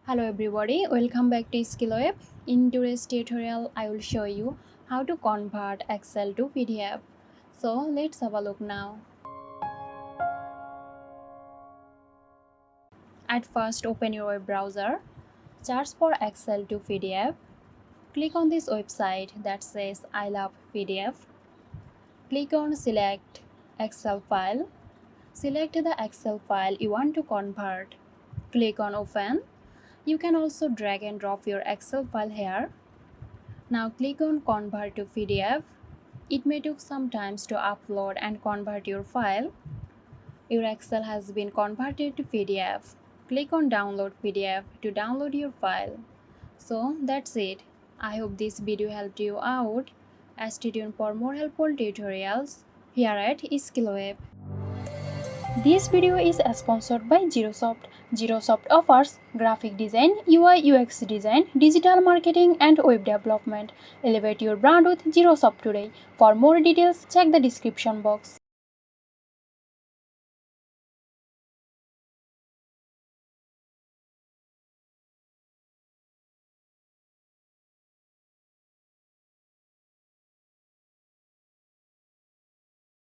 Hello everybody, welcome back to SkillWeb. In today's tutorial, I will show you how to convert Excel to PDF. So let's have a look now. At first, open your web browser, search for Excel to PDF. Click on this website that says I love PDF. Click on select Excel file. Select the Excel file you want to convert. Click on open. You can also drag and drop your Excel file here. Now click on convert to PDF. It may take some time to upload and convert your file. Your Excel has been converted to PDF. Click on download PDF to download your file. So that's it. I hope this video helped you out. Stay tuned for more helpful tutorials here at SkillWeb. This video is sponsored by Zerosoft. Zerosoft offers graphic design, UI UX design, digital marketing and web development. Elevate your brand with Zerosoft today. For more details, check the description box.